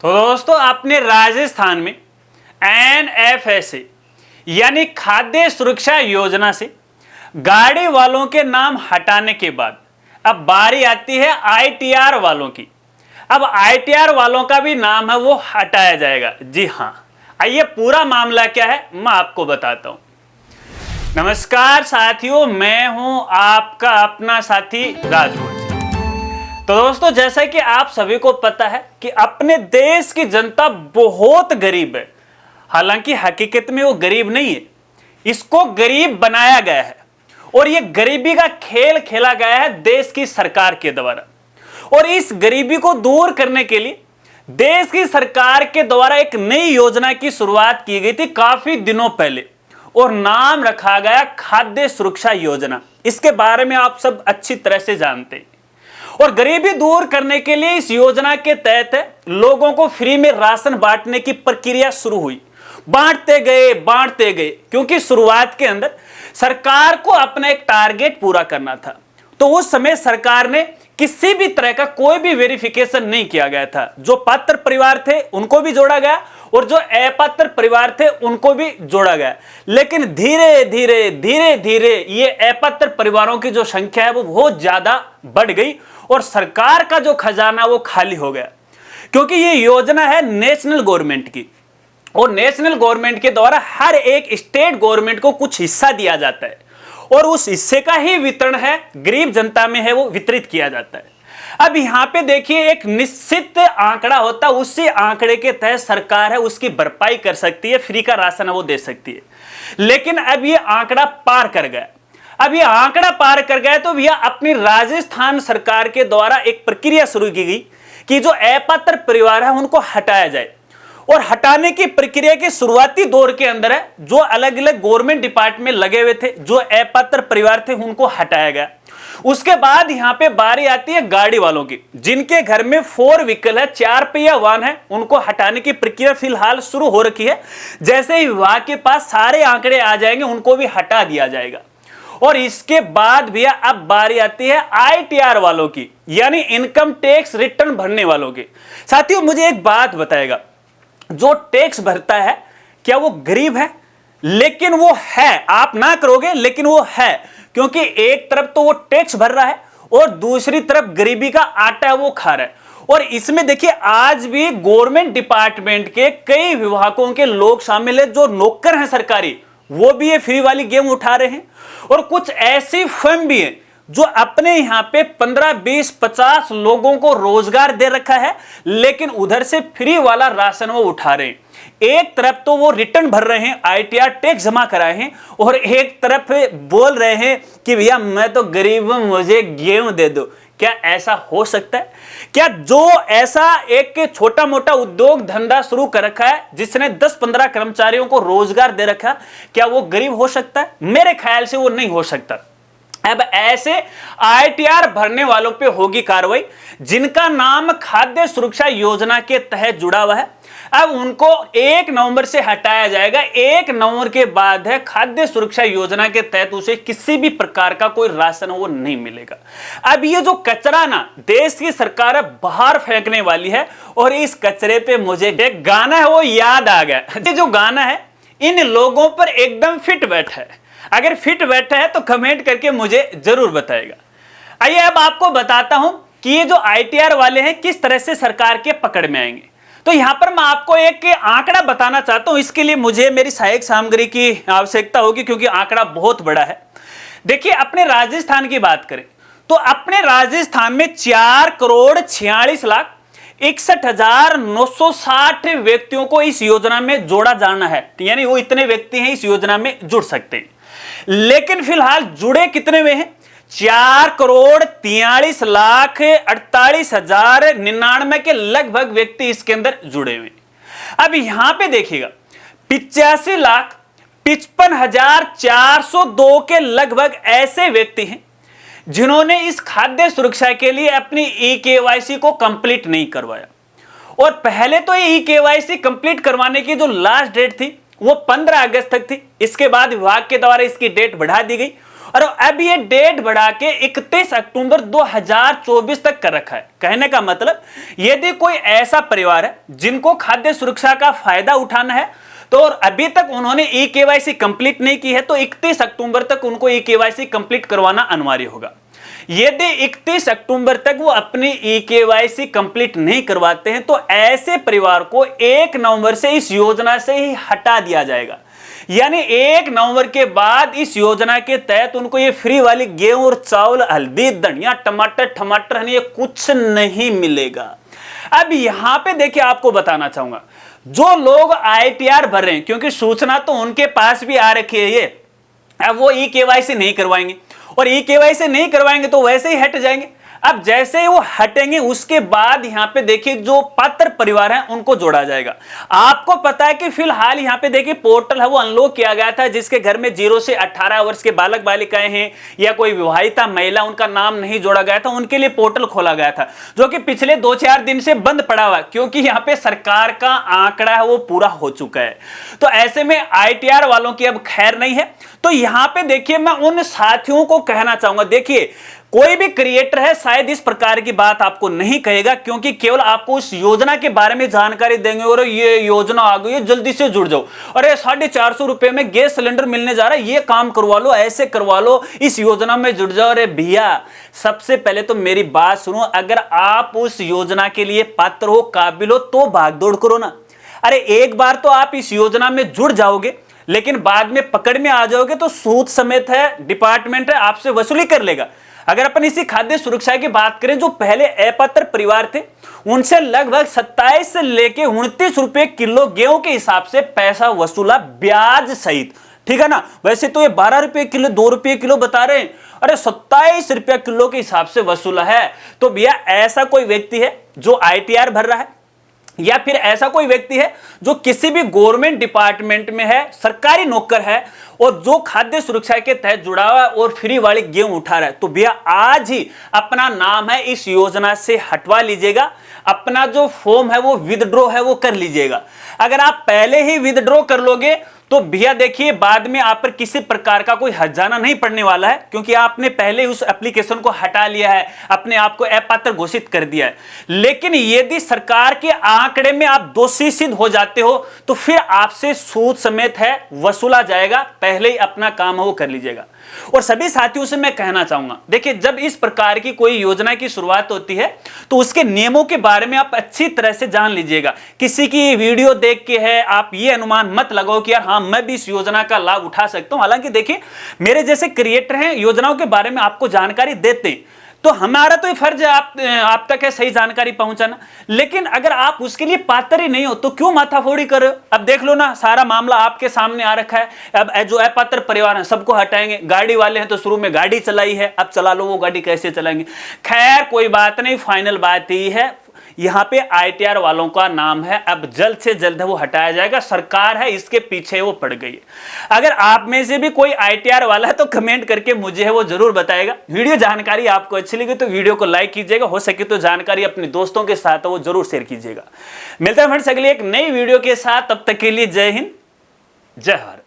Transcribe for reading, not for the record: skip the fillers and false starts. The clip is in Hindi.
तो दोस्तों आपने राजस्थान में एनएफएसए यानी खाद्य सुरक्षा योजना से गाड़ी वालों के नाम हटाने के बाद अब बारी आती है आईटीआर वालों की। अब आईटीआर वालों का भी नाम है वो हटाया जाएगा। जी हां, आइए पूरा मामला क्या है मैं आपको बताता हूं। नमस्कार साथियों, मैं हूं आपका अपना साथी राजभोज। तो दोस्तों जैसा कि आप सभी को पता है कि अपने देश की जनता बहुत गरीब है। हालांकि हकीकत में वो गरीब नहीं है, इसको गरीब बनाया गया है और ये गरीबी का खेल खेला गया है देश की सरकार के द्वारा। और इस गरीबी को दूर करने के लिए देश की सरकार के द्वारा एक नई योजना की शुरुआत की गई थी काफी दिनों पहले और नाम रखा गया खाद्य सुरक्षा योजना। इसके बारे में आप सब अच्छी तरह से जानते हैं। और गरीबी दूर करने के लिए इस योजना के तहत लोगों को फ्री में राशन बांटने की प्रक्रिया शुरू हुई। बांटते गए क्योंकि शुरुआत के अंदर सरकार को अपना एक टारगेट पूरा करना था। तो उस समय सरकार ने किसी भी तरह का कोई भी वेरिफिकेशन नहीं किया गया था। जो पात्र परिवार थे उनको भी जोड़ा गया और जो अपात्र परिवार थे उनको भी जोड़ा गया। लेकिन धीरे धीरे ये अपात्र परिवारों की जो संख्या है वो बहुत ज्यादा बढ़ गई और सरकार का जो खजाना वो खाली हो गया। क्योंकि ये योजना है नेशनल गवर्नमेंट की और नेशनल गवर्नमेंट के द्वारा हर एक स्टेट गवर्नमेंट को कुछ हिस्सा दिया जाता है और उस हिस्से का ही वितरण है गरीब जनता में है वो वितरित किया जाता है। अब यहां पे देखिए एक निश्चित आंकड़ा होता है, उसी आंकड़े के तहत सरकार है उसकी भरपाई कर सकती है, फ्री का राशन वो दे सकती है। लेकिन अब ये आंकड़ा पार कर गया। अब ये आंकड़ा पार कर गया तो भैया अपनी राजस्थान सरकार के द्वारा एक प्रक्रिया शुरू की गई कि जो अपात्र परिवार है उनको हटाया जाए। और हटाने की प्रक्रिया के शुरुआती दौर के अंदर है जो अलग अलग गवर्नमेंट डिपार्टमेंट लगे हुए थे, जो अपात्र परिवार थे उनको हटाया गया। उसके बाद यहां पे बारी आती है गाड़ी वालों की, जिनके घर में 4 व्हीकल है, 4 पहिया वाहन है, उनको हटाने की प्रक्रिया फिलहाल शुरू हो रखी है। जैसे ही विभाग के पास सारे आंकड़े आ जाएंगे उनको भी हटा दिया जाएगा। और इसके बाद भैया अब बारी आती है आईटीआर वालों की, यानी इनकम टैक्स रिटर्न भरने वालों की। साथियों मुझे एक बात बताएगा, जो टैक्स भरता है क्या वो गरीब है? लेकिन वो है, आप ना करोगे लेकिन वो है, क्योंकि एक तरफ तो वो टैक्स भर रहा है और दूसरी तरफ गरीबी का आटा वो खा रहा है। और इसमें देखिए आज भी गवर्नमेंट डिपार्टमेंट के कई विभागों के लोग शामिल है, जो नौकर हैं सरकारी, वो भी ये फ्री वाली गेम उठा रहे हैं। और कुछ ऐसी फर्म भी है जो अपने यहां पे 15, 20, 50 लोगों को रोजगार दे रखा है, लेकिन उधर से फ्री वाला राशन वो उठा रहे हैं। एक तरफ तो वो रिटर्न भर रहे हैं, आईटीआर टैक्स जमा कराए हैं, और एक तरफ बोल रहे हैं कि भैया मैं तो गरीब हूं, मुझे गेहूं दे दो। क्या ऐसा हो सकता है? क्या जो ऐसा एक छोटा मोटा उद्योग धंधा शुरू कर रखा है, जिसने 10-15 कर्मचारियों को रोजगार दे रखा, क्या वो गरीब हो सकता है? मेरे ख्याल से वो नहीं हो सकता। अब ऐसे आईटीआर भरने वालों पे होगी कार्रवाई जिनका नाम खाद्य सुरक्षा योजना के तहत जुड़ा हुआ है। अब उनको 1 नवंबर से हटाया जाएगा। 1 नवंबर के बाद है खाद्य सुरक्षा योजना के तहत उसे किसी भी प्रकार का कोई राशन वो नहीं मिलेगा। अब ये जो कचरा ना देश की सरकार बाहर फेंकने वाली है, और इस कचरे पे मुझे एक गाना है वो याद आ गया। ये जो गाना है इन लोगों पर एकदम फिट बैठा है। अगर फिट बैठा है तो कमेंट करके मुझे जरूर बताएगा। आइए अब आपको बताता हूं कि ये जो आईटीआर वाले हैं किस तरह से सरकार के पकड़ में आएंगे। तो यहां पर मैं आपको एक आंकड़ा बताना चाहता हूं। इसके लिए मुझे मेरी सहायक सामग्री की आवश्यकता होगी क्योंकि आंकड़ा बहुत बड़ा है। देखिए अपने राजस्थान की बात करें तो अपने राजस्थान में 4,46,61,960 व्यक्तियों को इस योजना में जोड़ा जाना है। यानी वो इतने व्यक्ति हैं इस योजना में जुड़ सकते हैं। लेकिन फिलहाल जुड़े कितने में हैं? 4,43,48,099 के लगभग व्यक्ति इसके अंदर जुड़े हुए। अब यहां पे देखिएगा 85,55,402 के लगभग ऐसे व्यक्ति हैं जिन्होंने इस खाद्य सुरक्षा के लिए अपनी ई-केवाईसी को कंप्लीट नहीं करवाया। और पहले तो ये ई-केवाईसी कंप्लीट करवाने की जो लास्ट डेट थी वो 15 अगस्त तक थी। इसके बाद विभाग के द्वारा इसकी डेट बढ़ा दी गई। और अब ये डेट बढ़ा के 31 अक्टूबर 2024 तक कर रखा है। कहने का मतलब यदि कोई ऐसा परिवार है जिनको खाद्य सुरक्षा का फायदा उठाना है तो और अभी तक उन्होंने ई केवाईसी कंप्लीट नहीं की है तो 31 अक्टूबर तक उनको ई केवाईसी कंप्लीट करवाना अनिवार्य होगा। यदि 31 अक्टूबर तक वो अपनी ई केवाईसी कंप्लीट नहीं करवाते हैं तो ऐसे परिवार को 1 नवंबर से इस योजना से ही हटा दिया जाएगा। यानी 1 नवंबर के बाद इस योजना के तहत उनको ये फ्री वाली गेहूं और चावल, हल्दी, धनिया, टमाटर ये कुछ नहीं मिलेगा। अब यहां पे देखिए आपको बताना चाहूंगा, जो लोग ITR भर रहे हैं, क्योंकि सूचना तो उनके पास भी आ रखी है, ये अब वो ई केवाईसी नहीं करवाएंगे और ई केवाईसी नहीं करवाएंगे तो वैसे ही हट जाएंगे। अब जैसे ही वो हटेंगे उसके बाद यहां पे देखिए जो पात्र परिवार हैं उनको जोड़ा जाएगा। आपको पता है कि फिलहाल यहां पे देखिए पोर्टल है वो अनलॉक किया गया था, जिसके घर में 0 से 18 वर्ष के बालक बालिकाएं हैं या कोई विवाहिता महिला उनका नाम नहीं जोड़ा गया था, उनके लिए पोर्टल खोला गया था, जो कि पिछले 2-4 दिन से बंद पड़ा हुआ क्योंकि यहां पे सरकार का आंकड़ा है वो पूरा हो चुका है। तो ऐसे में ITR वालों की अब खैर नहीं है। तो यहां पे देखिए मैं उन साथियों को कहना चाहूंगा, देखिए कोई भी क्रिएटर है शायद इस प्रकार की बात आपको नहीं कहेगा, क्योंकि केवल आपको उस योजना के बारे में जानकारी देंगे और ये योजना आ गई है जल्दी से जुड़ जाओ, अरे 450 रुपए में गैस सिलेंडर मिलने जा रहा है, ये काम करवा लो, ऐसे करवा लो, इस योजना में जुड़ जाओ। अरे भैया सबसे पहले तो मेरी बात सुनो, अगर आप उस योजना के लिए पात्र हो, काबिल हो तो भागदौड़ करो ना। अरे एक बार तो आप इस योजना में जुड़ जाओगे लेकिन बाद में पकड़ में आ जाओगे तो सूद समेत है, डिपार्टमेंट है, आपसे वसूली कर लेगा। अगर अपन इसी खाद्य सुरक्षा की बात करें, जो पहले अपात्र परिवार थे उनसे लगभग 27 से लेके 29 रुपए किलो गेहूं के हिसाब से पैसा वसूला, ब्याज सहित, ठीक है ना। वैसे तो ये 12 रुपए किलो, 2 रुपए किलो बता रहे हैं, अरे 27 रुपया किलो के हिसाब से वसूला है। तो भैया ऐसा कोई व्यक्ति है जो ITR भर रहा है या फिर ऐसा कोई व्यक्ति है जो किसी भी गवर्नमेंट डिपार्टमेंट में है, सरकारी नौकर है और जो खाद्य सुरक्षा के तहत जुड़ा हुआ है और फ्री वाली गेहूं उठा रहा है, तो भैया आज ही अपना नाम है इस योजना से हटवा लीजिएगा। अपना जो फॉर्म है वो विदड्रॉ है वो कर लीजिएगा। अगर आप पहले ही विदड्रॉ कर लोगे तो भैया देखिए बाद में आप पर किसी प्रकार का कोई हर्जाना नहीं पड़ने वाला है, क्योंकि आपने पहले उस एप्लीकेशन को हटा लिया है, अपने आप को अपात्र घोषित कर दिया है। लेकिन यदि सरकार के आंकड़े में आप दोषी सिद्ध हो जाते हो तो फिर आपसे सूद समेत है वसूला जाएगा। पहले ही अपना काम है वो कर लीजिएगा। और सभी साथियों से मैं कहना चाहूंगा, देखिए जब इस प्रकार की कोई योजना की शुरुआत होती है तो उसके नियमों के बारे में आप अच्छी तरह से जान लीजिएगा। किसी की वीडियो देख के है आप ये अनुमान मत लगाओ कि यार हाँ मैं भी इस योजना का लाभ उठा सकता हूं। हालांकि देखिए मेरे जैसे क्रिएटर हैं, योजनाओं के बारे में आपको जानकारी देते हैं, तो हमारा तो ये फर्ज है आप तक है सही जानकारी पहुंचाना। लेकिन अगर आप उसके लिए पात्र ही नहीं हो तो क्यों माथाफोड़ी कर रहे हो। अब देख लो ना, सारा मामला आपके सामने आ रखा है। अब जो अपात्र परिवार है सबको हटाएंगे, गाड़ी वाले हैं तो शुरू में गाड़ी चलाई है, अब चला लो वो गाड़ी कैसे चलाएंगे। खैर कोई बात नहीं, फाइनल बात यही है यहां पे ITR वालों का नाम है अब जल्द से जल्द वो हटाया जाएगा। सरकार है इसके पीछे वो पड़ गई है। अगर आप में से भी कोई ITR वाला है तो कमेंट करके मुझे है वो जरूर बताएगा। वीडियो जानकारी आपको अच्छी लगी तो वीडियो को लाइक कीजिएगा, हो सके तो जानकारी अपने दोस्तों के साथ वो जरूर शेयर कीजिएगा। मिलता है फ्रेंड्स अगली एक नई वीडियो के साथ, तब तक के लिए जय हिंद, जय भारत।